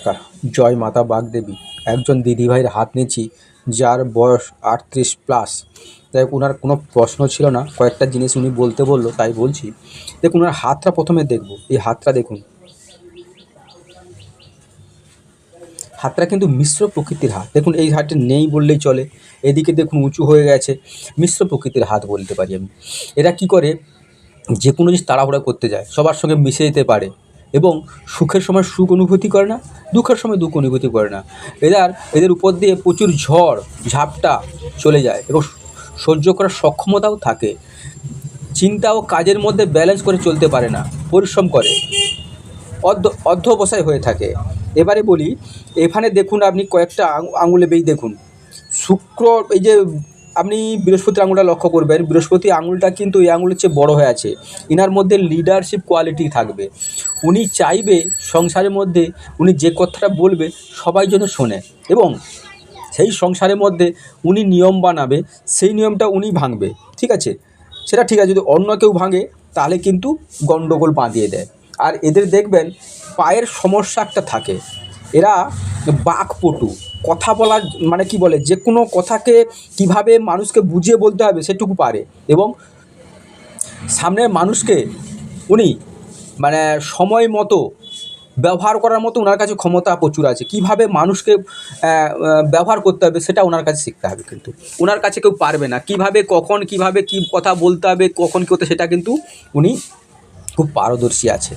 নমস্কার। জয় মাতা বাগদেবী। একজন দিদিভাইয়ের হাত নিয়েছি যার বয়স 38+। তাই ওনার কোনো প্রশ্ন ছিল না, কয়েকটা জিনিস উনি বলতে বললো, তাই বলছি। দেখুন ওনার হাতটা প্রথমে দেখব। এই হাতটা দেখুন, হাতটা কিন্তু মিশ্র প্রকৃতির হাত। দেখুন এই হাতটা নেই বললেই চলে। এদিকে দেখুন উঁচু হয়ে গেছে, মিশ্র প্রকৃতির হাত বলতে পারি আমি। এরা কি করে, যে কোনো জিনিস তাড়াহুড়া করতে যায়, সবার সঙ্গে মিশে যেতে পারে এবং সুখের সময় সুখ অনুভূতি করে না, দুঃখের সময় দুঃখ অনুভূতি করে না। এদের উপর দিয়ে প্রচুর ঝড় ঝাপটা চলে যায় এবং সহ্য করার সক্ষমতাও থাকে। চিন্তা ও কাজের মধ্যে ব্যালেন্স করে চলতে পারে না, পরিশ্রম করে, অধ্যবসায় হয়ে থাকে। এবারে বলি, এখানে দেখুন আপনি কয়েকটা আঙুলে বেই দেখুন শুক্র, এই যে আপনি বৃহস্পতির আঙুলটা লক্ষ্য করবেন, বৃহস্পতি আঙুলটা কিন্তু এই আঙুলের চেয়ে বড় হয়ে আছে। ইনার মধ্যে লিডারশিপ কোয়ালিটি থাকবে। উনি চাইবে সংসারের মধ্যে উনি যে কথাটা বলবে সবাই যেন শোনে এবং সেই সংসারের মধ্যে উনি নিয়ম বানাবে, সেই নিয়মটা উনি ভাঙবে। ঠিক আছে, সেটা ঠিক আছে। যদি অন্য কেউ ভাঙে তাহলে কিন্তু গণ্ডগোল বাঁধিয়ে দেয়। আর এদের দেখবেন পায়ের সমস্যা একটা থাকে। এরা বাকপটু, কথা বলার মানে কি বলে, যে কোনো কথাকে কিভাবে মানুষকে বুঝিয়ে বলতে হবে সেটুকু পারে এবং সামনের মানুষকে উনি মানে সময় মতো ব্যবহার করার মতো ওনার কাছে ক্ষমতা প্রচুর আছে। কিভাবে মানুষকে ব্যবহার করতে হবে সেটা ওনার কাছে শিখতে হবে, কিন্তু ওনার কাছে কেউ পারবে না। কিভাবে কখন কিভাবে কী কথা বলতে হবে, কখন কী হতে, সেটা কিন্তু উনি খুব পারদর্শী আছে।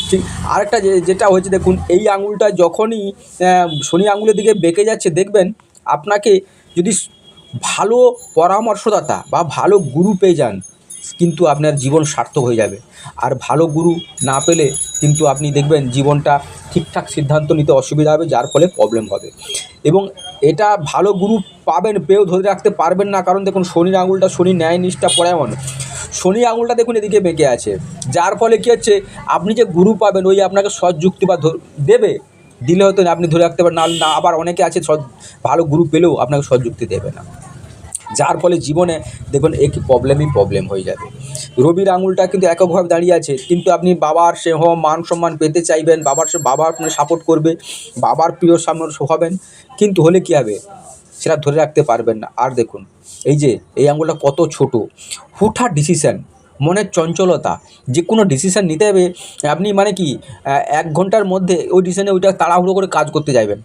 ঠিক। আরেকটা যেটা হয়েছে দেখুন, এই আঙুলটা যখনই শনি আঙুলের দিকে বেঁকে যাচ্ছে, দেখবেন আপনাকে যদি ভালো পরামর্শদাতা বা ভালো গুরু পেয়ে যান, কিন্তু আপনার জীবন সার্থক হয়ে যাবে। আর ভালো গুরু না পেলে কিন্তু আপনি দেখবেন জীবনটা ঠিকঠাক সিদ্ধান্ত নিতে অসুবিধা হবে, যার ফলে প্রবলেম হবে। এবং এটা ভালো গুরু পাবেন, পেয়েও ধরে রাখতে পারবেন না। কারণ দেখুন শনির আঙুলটা, শনি ন্যায় নিষ্ঠা পরায়ণ, শনি আঙুলটা দেখুন এদিকে বেঁকে আছে, যার ফলে কী হচ্ছে, আপনি যে গুরু পাবেন ওই আপনাকে সৎ যুক্তি বা দেবে, দিলে হয়তো আপনি ধরে রাখতে পারেন, না আবার অনেকে আছে ভালো গুরু পেলেও আপনাকে সৎ যুক্তি দেবে না, যার ফলে জীবনে দেখবেন একই প্রবলেম হয়ে যাবে। রবির আঙুলটা কিন্তু এককভাবে দাঁড়িয়ে আছে, কিন্তু আপনি বাবার স্নেহ মান সম্মান পেতে চাইবেন, বাবা আপনার সাপোর্ট করবে, বাবার প্রিয় সামনে হবেন, কিন্তু হলে কী হবে সেটা ধরে রাখতে পারবেন না। আর দেখুন এই আঙুলটা কত ছোট, হুটহাট ডিসিশান, মনের চঞ্চলতা, যে কোনো ডিসিশান নিতে হবে আপনি মানে কি 1 ঘন্টার মধ্যে ওই ডিসিশানে ওইটা তাড়াহুড়ো করে কাজ করতে যাবেন,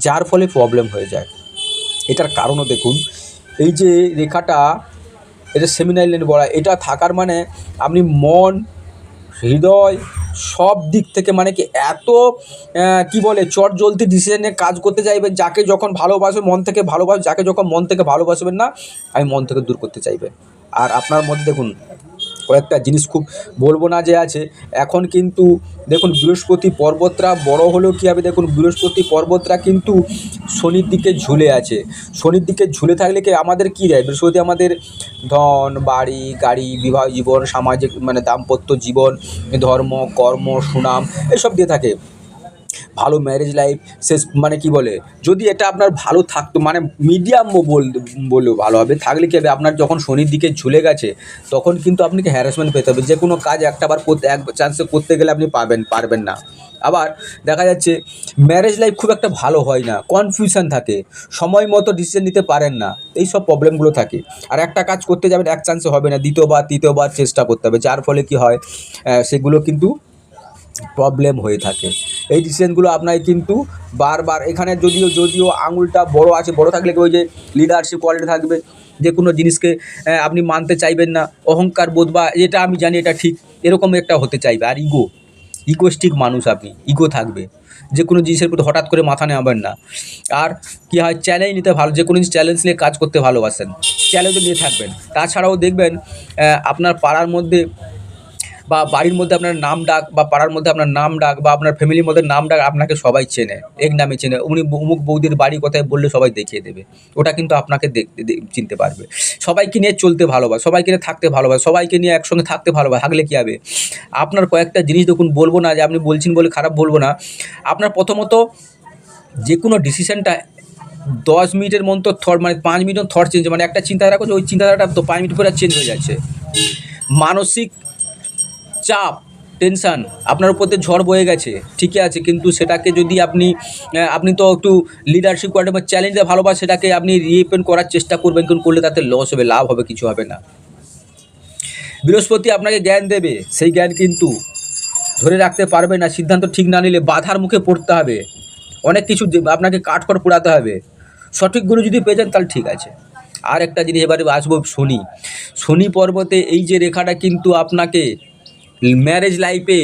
যার ফলে প্রবলেম হয়ে যায়। এটার কারণও দেখুন, এই যে রেখাটা, এটা সেমিনাল লাইন বলা, এটা থাকার মানে আপনি মন হৃদয় সব দিক থেকে মানে কি এত কি বলে চটজলদি ডিসিশনে কাজ করতে চাইবেন, যাকে যখন ভালোবাসবেন মন থেকে ভালোবাসবেন, যাকে যখন মন থেকে ভালোবাসবেন না আমি মন থেকে দূর করতে চাইবেন। আর আপনার মধ্যে দেখুন কয়েকটা জিনিস খুব বলবো না যে আছে। এখন কিন্তু দেখুন বৃহস্পতি পর্বতরা বড় হলেও কী হবে, দেখুন বৃহস্পতি পর্বতরা কিন্তু শনির দিকে ঝুলে আছে। শনির দিকে ঝুলে থাকলে কি আমাদের কী দেয়, বৃহস্পতি আমাদের ধন, বাড়ি, গাড়ি, বিবাহ জীবন, সামাজিক মানে দাম্পত্য জীবন, ধর্ম, কর্ম, সুনাম এসব দিয়ে থাকে। ভালো ম্যারেজ লাইফ, শেষ মানে কি বলে, যদি এটা আপনার ভালো থাকতো মানে মিডিয়াম বললেও ভালো হবে, থাকলে কী হবে, আপনার যখন শনির দিকে ঝুলে গেছে তখন কিন্তু আপনাকে হ্যারাসমেন্ট পেতে হবে। যে কোনো কাজ একটাবার এক চান্সে করতে গেলে আপনি পারবেন না। আবার দেখা যাচ্ছে ম্যারেজ লাইফ খুব একটা ভালো হয় না, কনফিউশন থাকে, সময় মতো ডিসিশন নিতে পারেন না, এই সব প্রবলেমগুলো থাকে। আর একটা কাজ করতে যাবেন এক চান্সে হবে না, দ্বিতীয়বার তৃতীয়বার চেষ্টা করতে হবে, যার ফলে কি হয় সেগুলো কিন্তু প্রবলেম হয়ে থাকে। এই ডিসিশনগুলো আপনাকে কিন্তু বারবার, এখানে যদিও আঙুলটা বড় আছে, বড় থাকলে ওই যে লিডারশিপ কোয়ালিটি থাকবে, যে কোনো জিনিসকে আপনি মানতে চাইবেন না, অহংকার বোধ বা এটা আমি জানি এটা ঠিক এরকম একটা হতে চাইবে। আর ইগোস্টিক মানুষ, আপনি ইগো থাকবে, যে কোনো জিনিসের প্রতি হঠাৎ করে মাথা নেওয়াবেন না। আর কী হয়, চ্যালেঞ্জ নিতে ভালো, যে কোনো জিনিস চ্যালেঞ্জ নিয়ে কাজ করতে ভালোবাসেন, চ্যালেঞ্জও নিয়ে থাকবেন। তাছাড়াও দেখবেন আপনার পাড়ার মধ্যে বা বাড়ির মধ্যে আপনার নাম ডাক, বা পাড়ার মধ্যে আপনার নাম ডাক, বা আপনার ফ্যামিলির মধ্যে নাম ডাক, আপনাকে সবাই চেনে, এক নামে চেনে। উনি অমুক বৌদির বাড়ি কোথায় বললে সবাই দেখিয়ে দেবে, ওটা কিন্তু আপনাকে চিনতে পারবে। সবাইকে নিয়ে চলতে ভালোবাসে, সবাইকে নিয়ে থাকতে ভালোবাসে, সবাইকে নিয়ে একসঙ্গে থাকতে ভালোবাসে। থাকলে কী হবে, আপনার কয়েকটা জিনিস দেখুন, বলবো না যে আপনি বলছেন বলে খারাপ বলবো না, আপনার প্রথমত যে কোনো ডিসিশানটা 10 মিনিটের মতো থট, মানে 5 মিনিট থট চেঞ্জ, মানে একটা চিন্তাধারা করছে, ওই চিন্তাধারাটা তো 5 মিনিট পরে চেঞ্জ হয়ে যাচ্ছে। মানসিক চাপ টেনশান, আপনার উপর দিয়ে ঝড় বয়ে গেছে, ঠিকই আছে, কিন্তু সেটাকে যদি আপনি তো একটু লিডারশিপ কোয়ালিটি বা চ্যালেঞ্জে ভালোবাসে সেটাকে আপনি রিপেন্ট করার চেষ্টা করবেন, কিন্তু করলে তাতে লস হবে, লাভ হবে কিছু হবে না। বৃহস্পতি আপনাকে জ্ঞান দেবে, সেই জ্ঞান কিন্তু ধরে রাখতে পারবে না, সিদ্ধান্ত ঠিক না নিলে বাধার মুখে পড়তে হবে, অনেক কিছু আপনাকে কাঠখড় পোড়াতে হবে। সঠিক গুরু যদি পেয়ে যান তাহলে ঠিক আছে। আর একটা জিনিস এবারে আসবো, শনি। শনি পর্বতে এই যে রেখাটা কিন্তু আপনাকে ম্যারেজ লাইফে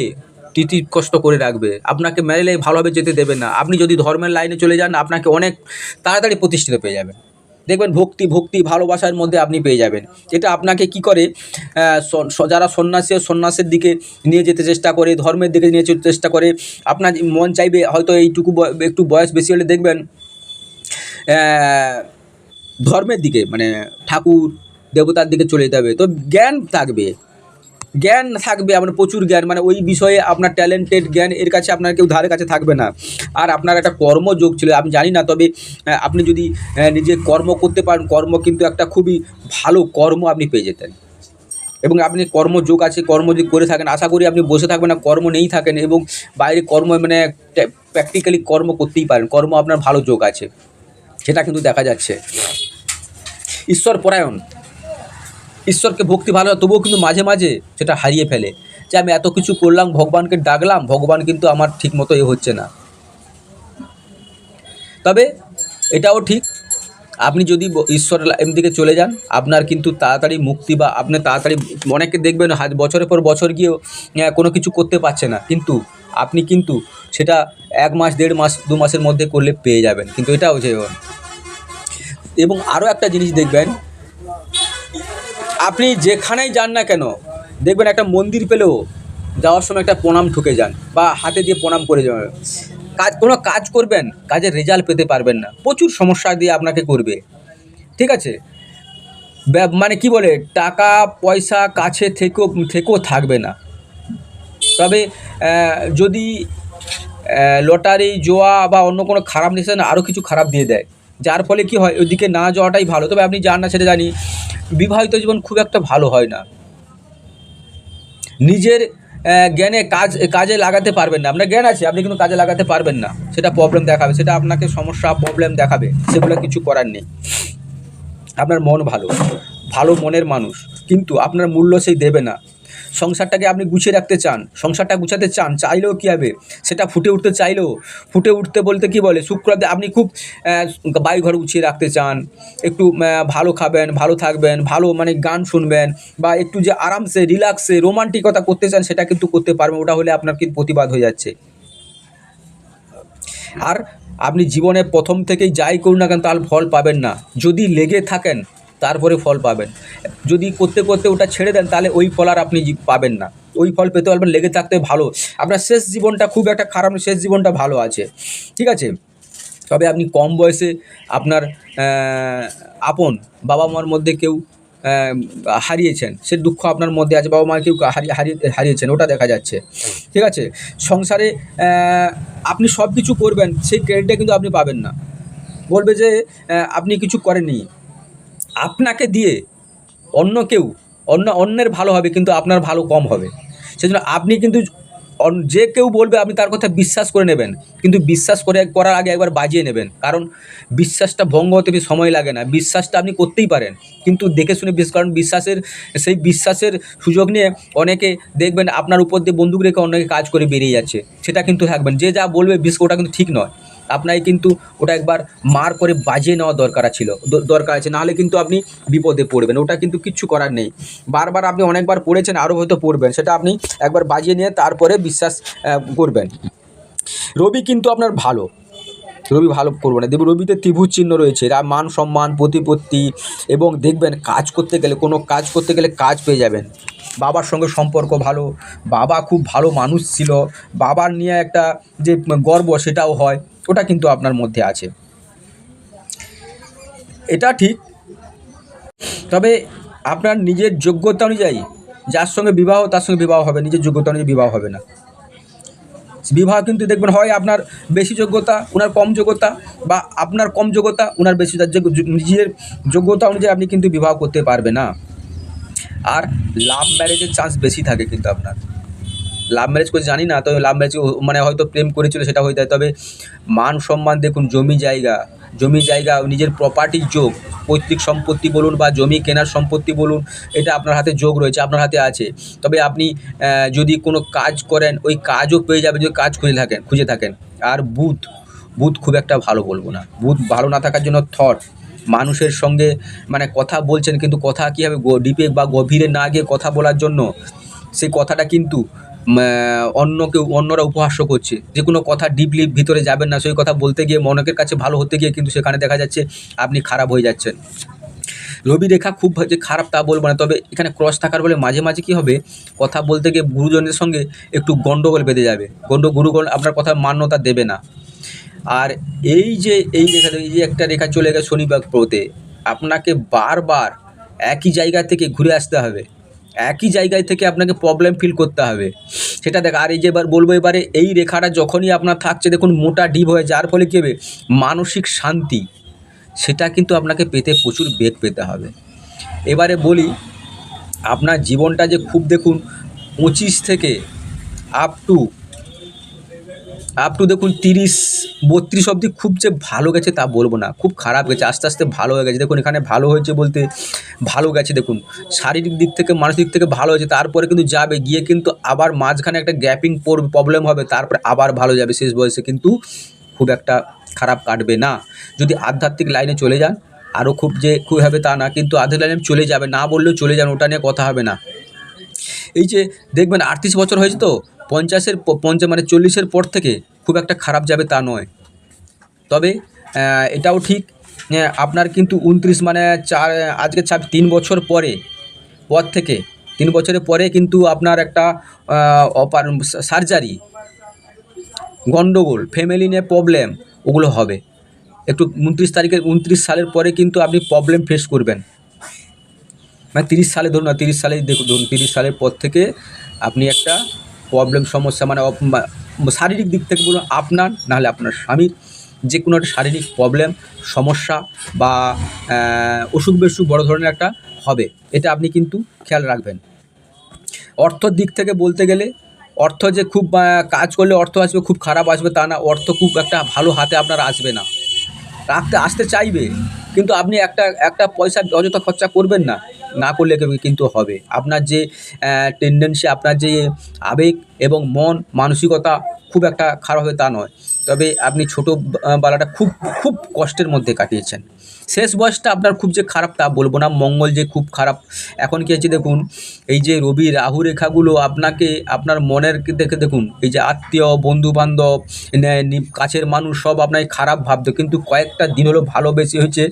কষ্ট করে রাখবে, আপনাকে ম্যারেজ লাইফ ভালোভাবে যেতে দেবে না। আপনি যদি ধর্মের লাইনে চলে যান আপনাকে অনেক তাড়াতাড়ি প্রতিষ্ঠিত পেয়ে যাবেন, দেখবেন ভক্তি ভালোবাসার মধ্যে আপনি পেয়ে যাবেন। এটা আপনাকে কি করে, যারা সন্ন্যাসী সন্ন্যাসের দিকে নিয়ে যেতে চেষ্টা করে, ধর্মের দিকে নিয়ে যেতে চেষ্টা করে, আপনার মন চাইবে হয়তো এইটুকু একটু বয়স বেশি হলে দেখবেন ধর্মের দিকে মানে ঠাকুর দেবতার দিকে চলে যেতে হবে। তো জ্ঞান থাকবে আপনার প্রচুর জ্ঞান, মানে ওই বিষয়ে আপনার ট্যালেন্টেড জ্ঞান এর কাছে আপনার কেউ ধারে কাছে থাকবে না। আর আপনার একটা কর্মযোগ ছিল, আমি জানি না, তবে আপনি যদি নিজে কর্ম করতে পারেন, কর্ম কিন্তু একটা খুবই ভালো কর্ম আপনি পেয়ে যেতেন। এবং আপনি কর্মযোগ আছে, কর্ম যদি করে থাকেন, আশা করি আপনি বসে থাকবেন না, কর্ম নেই থাকেন, এবং বাইরে কর্ম মানে প্র্যাকটিক্যালি কর্ম করতেই পারেন, কর্ম আপনার ভালো যোগ আছে, সেটা কিন্তু দেখা যাচ্ছে। ঈশ্বর পরায়ণ, ঈশ্বরকে ভক্তি ভালো, তবুও কিন্তু মাঝে মাঝে সেটা হারিয়ে ফেলে, যে আমি এত কিছু করলাম, ভগবানকে ডাকলাম, ভগবান কিন্তু আমার ঠিক মতো হচ্ছে না। তবে এটাও ঠিক, আপনি যদি ঈশ্বর দিকে চলে যান আপনার কিন্তু তাড়াতাড়ি মুক্তি, বা আপনি তাড়াতাড়ি, অনেকে দেখবেন বছরের পর বছর গিয়েও কোনো কিছু করতে পারছে না, কিন্তু আপনি কিন্তু সেটা 1 মাস 1.5 মাস 2 মাসের মধ্যে করলে পেয়ে যাবেন, কিন্তু এটাও যে। এবং আরও একটা জিনিস দেখবেন, আপনি যেখানেই যান না কেন দেখবেন একটা মন্দির পেলেও যাওয়ার সময় একটা প্রণাম ঠুকে যান, বা হাতে দিয়ে প্রণাম করে যাবেন। কোনো কাজ করবেন, কাজের রেজাল্ট পেতে পারবেন না, প্রচুর সমস্যা দিয়ে আপনাকে করবে, ঠিক আছে। মানে কি বলে, টাকা পয়সা কাছে থেকেও থাকবে না। তবে যদি লটারি জোয়া বা অন্য কোনো খারাপ নিশান আরও কিছু খারাপ দিয়ে দেয়, যার ফলে কি হয়, ওইদিকে না যাওয়াটাই ভালো। তবে আপনি যান না সেটা জানি, বিবাহিত জীবন খুব একটা ভালো হয় না, নিজের জ্ঞানে কাজে লাগাতে পারবেন না, আপনার জ্ঞান আছে আপনি কিন্তু কাজে লাগাতে পারবেন না, সেটা প্রবলেম দেখাবে, সেটা আপনাকে সমস্যা প্রবলেম দেখাবে, সেগুলো কিছু করার নেই। আপনার মন ভালো মনের মানুষ, কিন্তু আপনার মূল্য সেই দেবে না। সংসারটাকে আপনি গুছিয়ে রাখতে চান, সংসারটা গুছাতে চাইলেও কী হবে, সেটা ফুটে উঠতে বলতে কি বলে, শুক্রবার আপনি খুব বাড়ি ঘর গুছিয়ে রাখতে চান, একটু ভালো খাবেন, ভালো থাকবেন, ভালো মানে গান শুনবেন, বা একটু যে আরামসে রিল্যাক্সে রোমান্টিকতা করতে চান, সেটা কিন্তু করতে পারবেন, ওটা হলে আপনার কিন্তু প্রতিবাদ হয়ে যাচ্ছে। আর আপনি জীবনে প্রথম থেকেই যাই করুন না কেন তার ফল পাবেন না, যদি লেগে থাকেন তারপরে ফল পাবেন, যদি করতে করতে ওটা ছেড়ে দেন তাহলে ওই ফল আর আপনি পাবেন না, ওই ফল পেতে পারবেন লেগে থাকতে ভালো। আপনার শেষ জীবনটা খুব একটা খারাপ, শেষ জীবনটা ভালো আছে, ঠিক আছে। তবে আপনি কম বয়সে আপনার আপন বাবা মার মধ্যে কেউ হারিয়েছেন, সে দুঃখ আপনার মধ্যে আছে, বাবা মা কেউ হারিয়েছেন, ওটা দেখা যাচ্ছে, ঠিক আছে। সংসারে আপনি সব কিছু করবেন, সেই ক্রেডিটটা কিন্তু আপনি পাবেন না, বলবে যে আপনি কিছু করেননি, আপনাকে দিয়ে অন্যের ভালো হবে কিন্তু আপনার ভালো কম হবে। সেজন্য আপনি কিন্তু যে কেউ বলবে আপনি তার কথা বিশ্বাস করে নেবেন, কিন্তু বিশ্বাস করার আগে একবার বাজিয়ে নেবেন, কারণ বিশ্বাসটা ভঙ্গ হতে সময় লাগে না, বিশ্বাসটা আপনি করতেই পারেন, কিন্তু দেখে শুনে বিশ্বাস, কারণ সেই বিশ্বাসের সুযোগ নিয়ে অনেকে দেখবেন আপনার উপর দিয়ে বন্দুক রেখে অনেকে কাজ করে বেরিয়ে যাচ্ছে, সেটা কিন্তু থাকবেন, যে যা বলবে ওটা কিন্তু ঠিক নয়, আপনাকে কিন্তু ওটা একবার মার করে বাজিয়ে নেওয়া দরকার আছে, নাহলে কিন্তু আপনি বিপদে পড়বেন, ওটা কিন্তু কিচ্ছু করার নেই। বারবার আপনি অনেকবার পড়েছেন, আরও হয়তো পড়বেন, সেটা আপনি একবার বাজিয়ে নিয়ে তারপরে বিশ্বাস করবেন। রবি কিন্তু আপনার রবি ভালো করবো না, দেখবেন রবিতে ত্রিভুজ চিহ্ন রয়েছে, মান সম্মান প্রতিপত্তি, এবং দেখবেন কোনো কাজ করতে গেলে কাজ পেয়ে যাবেন, বাবার সঙ্গে সম্পর্ক ভালো, বাবা খুব ভালো মানুষ ছিল, বাবার নিয়ে একটা যে গর্ব সেটাও হয়, ওটা কিন্তু আপনার মধ্যে আছে, এটা ঠিক। তবে আপনার নিজের যোগ্যতা অনুযায়ী যার সঙ্গে বিবাহ তার সঙ্গে বিবাহ হবে, নিজের যোগ্যতা অনুযায়ী বিবাহ হবে না। বিবাহ কিন্তু দেখবেন হয় আপনার বেশি যোগ্যতা ওনার কম যোগ্যতা, বা আপনার কম যোগ্যতা ওনার বেশি, নিজের যোগ্যতা অনুযায়ী আপনি কিন্তু বিবাহ করতে পারবে না। আর লাভ ম্যারেজের চান্স বেশি থাকে কিন্তু আপনার, লাভ ম্যারেজ করে জানি না, তবে লাভ ম্যারেজ মানে হয়তো প্রেম করেছিল সেটা হয়ে যায়। তবে মান সম্মান দেখুন, জমি জায়গা নিজের প্রপার্টির যোগ, পৈতৃক সম্পত্তি বলুন বা জমি কেনার সম্পত্তি বলুন, এটা আপনার হাতে যোগ রয়েছে, আপনার হাতে আছে। তবে আপনি যদি কোনো কাজ করেন ওই কাজও পেয়ে যাবেন যদি কাজ খুঁজে থাকেন। আর বুধ খুব একটা ভালো বলবো না। বুধ ভালো না থাকার জন্য মানুষের সঙ্গে মানে কথা বলছেন, কিন্তু কথা কীভাবে ডিপে বা গভীরে না গিয়ে কথা বলার জন্য সেই কথাটা কিন্তু অন্যরা উপহাস্য করছে। যে কোনো কথা ডিপলি ভিতরে যাবেন না, সেই কথা বলতে গিয়ে অনেকের কাছে ভালো হতে গিয়ে কিন্তু সেখানে দেখা যাচ্ছে আপনি খারাপ হয়ে যাচ্ছেন। রবি রেখা খুব যে খারাপ তা বলবো না, তবে এখানে ক্রস থাকার বলে মাঝে মাঝে কী হবে, কথা বলতে গিয়ে গুরুজনদের সঙ্গে একটু গণ্ডগোল বেঁধে যাবে। গুরুগণ আপনার কথা মান্যতা দেবে না। আর এই যে একটা রেখা চলে গেছে শনি বক্রতে, আপনাকে বারবার একই জায়গা থেকে ঘুরে আসতে হবে, একই জায়গায় থেকে আপনাকে প্রবলেম ফিল করতে হবে সেটা দেখা। আর এই যে এবার বলবো, এবারে এই রেখাটা যখনই আপনার থাকছে দেখুন মোটা ডিপ হয়ে, যার ফলে কী হবে, মানসিক শান্তি সেটা কিন্তু আপনাকে পেতে প্রচুর বেগ পেতে হবে। এবারে বলি, আপনার জীবনটা যে খুব দেখুন 25 থেকে আপ টু দেখুন 30-32 অবধি খুব যে ভালো গেছে তা বলবো না, খুব খারাপ গেছে, আস্তে আস্তে ভালো হয়ে গেছে। দেখুন এখানে ভালো হয়েছে বলতে ভালো গেছে, দেখুন শারীরিক দিক থেকে মানসিক দিক থেকে ভালো হয়েছে, তারপরে কিন্তু যাবে গিয়ে কিন্তু আবার মাঝখানে একটা গ্যাপিং প্রবলেম হবে, তারপরে আবার ভালো যাবে। শেষ বয়সে কিন্তু খুব একটা খারাপ কাটবে না। যদি আধ্যাত্মিক লাইনে চলে যান আরও খুব হবে তা না, কিন্তু আধ্যাত্মিক লাইনে চলে যাবে না বললেও চলে যান, ওটা নিয়ে কথা হবে না। এই যে দেখবেন 38 বছর হয়েছে তো 50 মানে 40-এর পর থেকে খুব একটা খারাপ যাবে তা নয়। তবে এটাও ঠিক, আপনার কিন্তু 29 মানে আজকে 3 বছর থেকে 3 বছরের পরে কিন্তু আপনার একটা সার্জারি, গণ্ডগোল, ফ্যামিলি নিয়ে প্রবলেম ওগুলো হবে। একটু 29 সালের পরে কিন্তু আপনি প্রবলেম ফেস করবেন। মানে 30 সালে ধরুন না, 30 সালেই দেখুন, 30 সালের পর থেকে আপনি একটা প্রবলেম সমস্যা মানে শারীরিক দিক থেকে বলুন আপনার, নাহলে আপনার স্বামীর যে কোনো একটা শারীরিক প্রবলেম সমস্যা বা অসুখ বিসুখ বড় ধরনের একটা হবে, এটা আপনি কিন্তু খেয়াল রাখবেন। অর্থর দিক থেকে বলতে গেলে, অর্থ যে খুব কাজ করলে অর্থ আসবে, খুব খারাপ আসবে তা না। অর্থ খুব একটা ভালো হাতে আপনার আসবে না, আসতে চাইবে, কিন্তু আপনি একটা পয়সা অযথা খরচা করবেন না, না করলে কিন্তু হবে। আপনার যে টেন্ডেন্সি, আপনার যে আবেগ এবং মন মানসিকতা খুব একটা খারাপ হবে তা নয়। তবে আপনি ছোটোবেলাটা খুব খুব কষ্টের মধ্যে কাটিয়েছেন। শেষ বয়সটা আপনার খুব যে খারাপ তা বলবো না, মঙ্গল যে খুব খারাপ। এখন কী হচ্ছে দেখুন, এই যে রবি রাহু রেখাগুলো আপনাকে আপনার মনের দেখে দেখুন, এই যে আত্মীয় বন্ধুবান্ধব কাছের মানুষ সব আপনাকে খারাপ ভাবতো, কিন্তু কয়েকটা দিন হলো ভালো বেশি হয়েছে।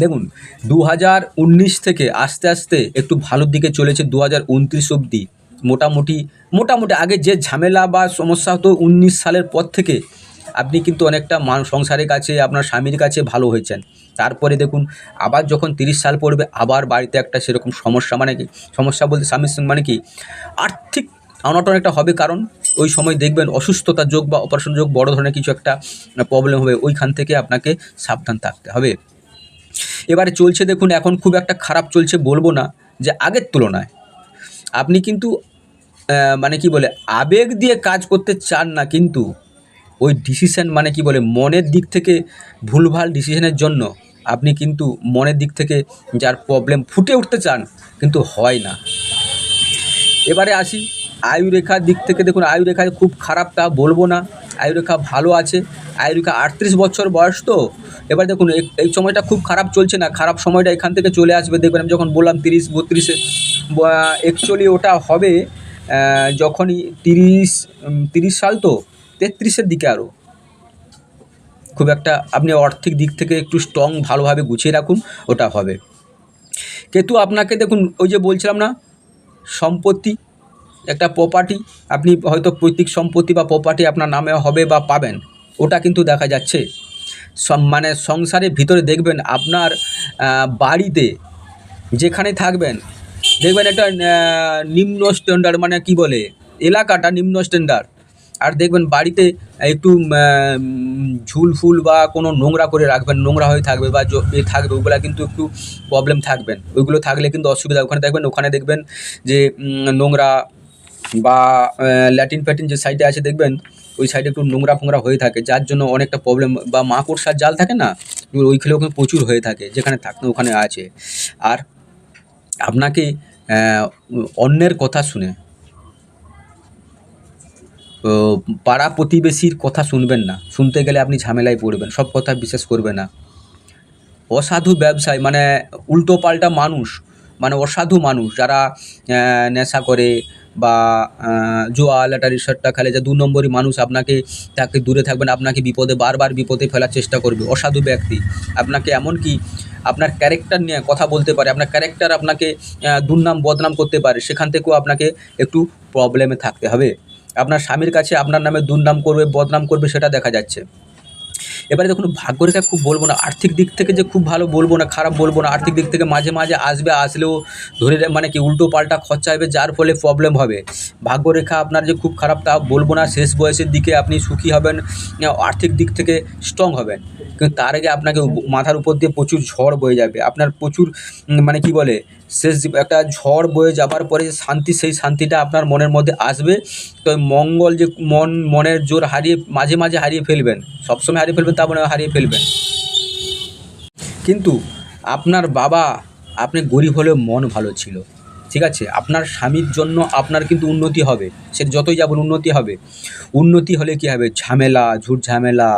দেখুন 2019 থেকে আস্তে আস্তে একটু ভালোর দিকে চলেছে 2029 অবধি। মোটামুটি আগে যে ঝামেলা বা সমস্যা হতো 19 সালের পর থেকে আপনি কিন্তু অনেকটা সংসারের কাছে, আপনার স্বামীর কাছে ভালো হয়েছেন। তারপরে দেখুন আবার যখন 30 সাল পড়বে আবার বাড়িতে একটা সেরকম সমস্যা, মানে কি সমস্যা বলতে স্বামীর সঙ্গে মানে কি আর্থিক অনটন একটা হবে, কারণ ওই সময় দেখবেন অসুস্থতার যোগ বা অপারেশন যোগ বড় ধরনের কিছু একটা প্রবলেম হবে, ওইখান থেকে আপনাকে সাবধান থাকতে হবে। এবারে চলছে দেখুন, এখন খুব একটা খারাপ চলছে বলবো না, যে আগের তুলনায় আপনি কিন্তু মানে কি বলে আবেগ দিয়ে কাজ করতে চান না, কিন্তু ওই ডিসিশন মানে কি বলে মনের দিক থেকে ভুলভাল ডিসিশনের জন্য আপনি কিন্তু মনের দিক থেকে যার প্রবলেম ফুটে উঠতে চান কিন্তু হয় না। এবারে আসি আয়ুরেখার দিক থেকে, দেখুন আয়ুরেখা খুব খারাপ তা বলবো না, আয়ুরেখা ভালো আছে। আয়ুরেখা 38 বছর বয়স তো। এবার দেখুন এই সময়টা খুব খারাপ চলছে না, খারাপ সময়টা এখান থেকে চলে আসবে। দেখবেন আমি যখন বললাম 30-32-এ, অ্যাকচুয়ালি ওটা হবে যখনই 30 সাল তো 33-এর দিকে, আরও খুব একটা আপনি আর্থিক দিক থেকে একটু স্ট্রং ভালোভাবে গুছিয়ে রাখুন, ওটা হবে। কিন্তু আপনাকে দেখুন ওই যে বলছিলাম না, সম্পত্তি একটা প্রপার্টি, আপনি হয়তো পৈতৃক সম্পত্তি বা প্রপার্টি আপনার নামে হবে বা পাবেন, ওটা কিন্তু দেখা যাচ্ছে। মানে সংসারের ভিতরে দেখবেন আপনার বাড়িতে যেখানে থাকবেন দেখবেন একটা নিম্ন স্ট্যান্ডার্ড, মানে কি বলে এলাকাটা নিম্ন স্ট্যান্ডার্ড। আর দেখবেন বাড়িতে একটু ঝুলফুল বা কোনো নোংরা করে রাখবেন, নোংরা হয়ে থাকবে বা থাকবে, ওগুলো কিন্তু একটু প্রবলেম থাকবেন। ওইগুলো থাকলে কিন্তু অসুবিধা, ওখানে দেখবেন যে নোংরা বা ল্যাটিন ফ্যাটিন যে সাইডে আছে দেখবেন ওই সাইডে একটু নোংরা ফোংরা হয়ে থাকে, যার জন্য অনেকটা প্রবলেম, বা মাকড়সার জাল থাকে না, ওইগুলো কিন্তু প্রচুর হয়ে থাকে, যেখানে থাকতে ওখানে আছে। আর আপনাকে অন্যের কথা শুনে, ও, পাড়া প্রতিবেশীর কথা শুনবেন না, শুনতে গেলে আপনি ঝামেলায় পড়বেন, সব কথা বিশ্বাস করবে না। অসাধু ব্যবসায় মানে উল্টো পাল্টা মানুষ, মানে অসাধু মানুষ যারা নেশা করে বা জুয়া লটারি সট্টা খেলে, যে 2 নম্বরই মানুষ, আপনাকে তাকে দূরে থাকবেন, আপনাকে বিপদে বারবার বিপদে ফেলার চেষ্টা করবে। অসাধু ব্যক্তি আপনাকে এমনকি আপনার ক্যারেক্টার নিয়ে কথা বলতে পারে, আপনার ক্যারেক্টার আপনাকে দুর্নাম বদনাম করতে পারে, সেখান থেকেও আপনাকে একটু প্রবলেমে থাকতে হবে। আপনার স্বামীর কাছে আপনার নামে দুর্নাম করবে, বদনাম করবে, সেটা দেখা যাচ্ছে। এবারে দেখুন, ভাগ্যরেখা খুব বলবো না, আর্থিক দিক থেকে যে খুব ভালো বলবো না, খারাপ বলবো না, আর্থিক দিক থেকে মাঝে মাঝে আসবে, আসলেও ধরে মানে কি উল্টো পাল্টা খরচা হবে, যার ফলে প্রবলেম হবে। ভাগ্যরেখা আপনার যে খুব খারাপ তা বলবো না, শেষ বয়সের দিকে আপনি সুখী হবেন, আর্থিক দিক থেকে স্ট্রং হবেন, কিন্তু তার আগে আপনাকে মাথার উপর দিয়ে প্রচুর ঝড় বয়ে যাবে, আপনার প্রচুর মানে কি বলে, শেষ একটা ঝড় বয়ে যাবার পরে যে শান্তি, সেই শান্তিটা আপনার মনের মধ্যে আসবে। তো মঙ্গল যে মনের জোর হারিয়ে মাঝে মাঝে হারিয়ে ফেলবেন, সবসময় হারিয়ে ফেলবেন তা মানে হারিয়ে ফেলবেন, কিন্তু আপনার বাবা, আপনি গরিব হলেও মন ভালো ছিল, ঠিক আছে? আপনার স্বামীর জন্য আপনার কিন্তু উন্নতি হবে, সে যতই যাবেন উন্নতি হবে। উন্নতি হলে কী হবে, ঝামেলা ঝুট ঝামেলা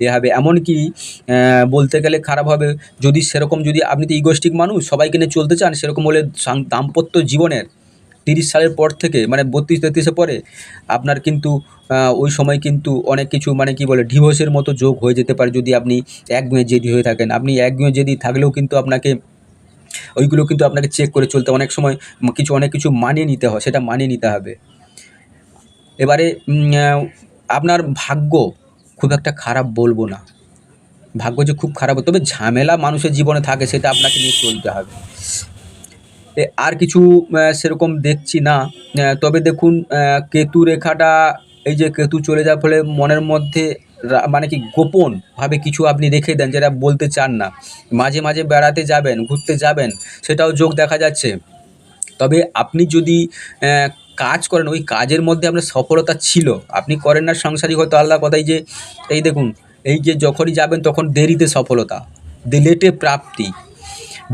এ হবে, এমনকি বলতে গেলে খারাপ হবে, যদি সেরকম, যদি আপনি তো ইগোস্টিক মানুষ, সবাইকে নিয়ে চলতে চান, সেরকম হলে দাম্পত্য জীবনের 30 সালের পর থেকে, মানে 32-33-এর পরে আপনার কিন্তু ওই সময় কিন্তু অনেক কিছু মানে কি বলে ডিভোর্সের মতো যোগ হয়ে যেতে পারে, যদি আপনি একগুঁয়ে জেদি হয়ে থাকেন। আপনি একগুঁয়ে জেদি থাকলেও কিন্তু আপনাকে ওইগুলো কিন্তু আপনাকে চেক করে চলতে, অনেক সময় অনেক কিছু মানিয়ে নিতে হয়, সেটা মানিয়ে নিতে হবে। এবারে আপনার ভাগ্য খুব একটা খারাপ বলবো না, ভাগ্য যে খুব খারাপ, তবে ঝামেলা মানুষের জীবনে থাকে, সেটা আপনাকে নিয়ে চলতে হবে। আর কিছু সেরকম দেখছি না। তবে দেখুন, কেতু রেখাটা, এই যে কেতু চলে যাওয়ার ফলে মনের মধ্যে মানে কি গোপনভাবে কিছু আপনি রেখে দেন, যেটা বলতে চান না। মাঝে মাঝে বেড়াতে যাবেন, ঘুরতে যাবেন, সেটাও যোগ দেখা যাচ্ছে। তবে আপনি যদি কাজ করেন, ওই কাজের মধ্যে আপনার সফলতা ছিল, আপনি করেন না সাংসারিক, হয়তো আলাদা কথাই, যে এই দেখুন, এই যে যখনই যাবেন তখন দেরিতে সফলতা, লেটে প্রাপ্তি,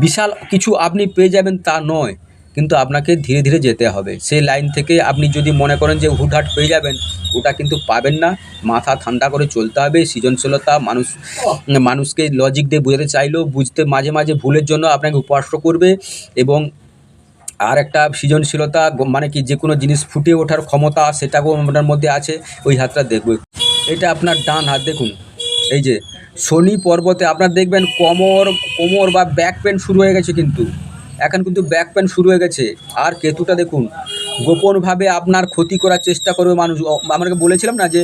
বিশাল কিছু আপনি পেয়ে যাবেন তা নয়, কিন্তু আপনাকে ধীরে ধীরে যেতে হবে সেই লাইন থেকে। আপনি যদি মনে করেন যে হুটহাট পেয়ে যাবেন, ওটা কিন্তু পাবেন না। মাথা ঠান্ডা করে চলতে হবে, সৃজনশীলতা, মানুষকে লজিক দিয়ে বোঝাতে চাইলেও বুঝতে মাঝে মাঝে ভুলের জন্য আপনাকে উপহাস করবে। এবং আর একটা সৃজনশীলতা, মানে কি যে কোনো জিনিস ফুটে ওঠার ক্ষমতা, সেটাও আপনার মধ্যে আছে। ওই হাতটা দেখবে, এটা আপনার ডান হাত, দেখুন এই যে শনি পর্বতে আপনার দেখবেন কোমর বা ব্যাক পেন শুরু হয়ে গেছে, কিন্তু এখন কিন্তু ব্যাক পেন শুরু হয়ে গেছে। আর কেতুটা দেখুন, গোপনভাবে আপনার ক্ষতি করার চেষ্টা করবে মানুষ। আমাকে বলেছিলাম না যে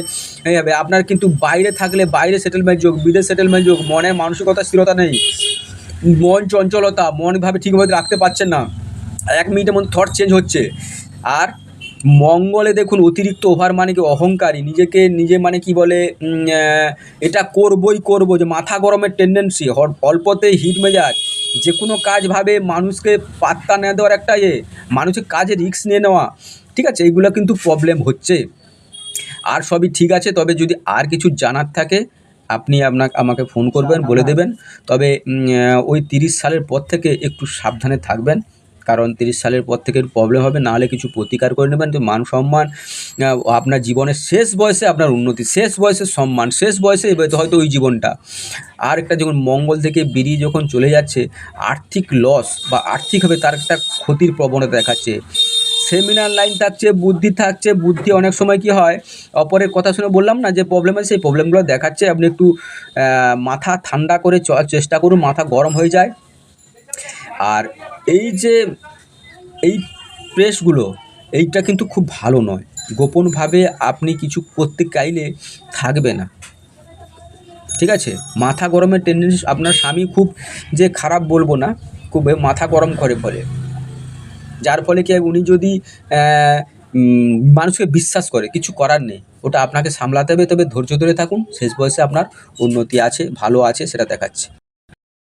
এইভাবে আপনার কিন্তু বাইরে থাকলে বাইরে সেটেলমেন্ট যোগ, বিদেশ সেটেলমেন্ট যোগ, মনে মানসিকতা স্থিরতা নেই, মন চঞ্চলতা, মনভাবে ঠিকভাবে রাখতে পারছেন না, 1 মিনিটের মধ্যে থট চেঞ্জ হচ্ছে। আর মঙ্গলে দেখুন অতিরিক্ত ওভার, মানে কি অহংকারী, নিজেকে নিজে মানে কি বলে, এটা করবই করবো, যে মাথা গরমের টেন্ডেন্সি, অল্পতেই হিট মেজাজ, যে কোনো কাজ ভাবে মানুষকে পাত্তা না দেওয়ার একটা মানুষের কাজে রিস্ক নিয়ে নেওয়া, ঠিক আছে? এইগুলো কিন্তু প্রবলেম হচ্ছে। আর সবই ঠিক আছে, তবে যদি আর কিছু জানার থাকে আপনি আমাকে ফোন করবেন, বলে দেবেন। তবে ওই 30 সালের পর থেকে একটু সাবধানে থাকবেন, কারণ 30 সালের পর থেকে প্রবলেম হবে, নাহলে কিছু প্রতিকার করে নেবেন। তো মান সম্মান, আপনার জীবনের শেষ বয়সে আপনার উন্নতি, শেষ বয়সে সম্মান, শেষ বয়সে হয়তো ওই জীবনটা। আর একটা, যখন মঙ্গল থেকে বেরিয়ে যখন চলে যাচ্ছে, আর্থিক লস বা আর্থিকভাবে তার একটা ক্ষতির প্রবণতা দেখাচ্ছে। সেমিনার লাইন থাকছে, বুদ্ধি অনেক সময় কি হয়, অপরের কথা শুনে বললাম না যে প্রবলেম আছে, সেই প্রবলেমগুলো দেখাচ্ছে। আপনি একটু মাথা ঠান্ডা করে চলার চেষ্টা করুন, মাথা গরম হয়ে যায়। আর এই যে এই প্রেসগুলো, এইটা কিন্তু খুব ভালো নয়, গোপনভাবে আপনি কিছু করতে চাইলে থাকবে না, ঠিক আছে? মাথা গরমের টেন্ডেন্সি, আপনার স্বামী খুব যে খারাপ বলবো না, খুব মাথা গরম করে বলে, যার ফলে কি উনি যদি মানুষকে বিশ্বাস করে, কিছু করার নেই, ওটা আপনাকে সামলাতে হবে। তবে ধৈর্য ধরে থাকুন, শেষ বয়সে আপনার উন্নতি আছে, ভালো আছে, সেটা দেখাচ্ছে।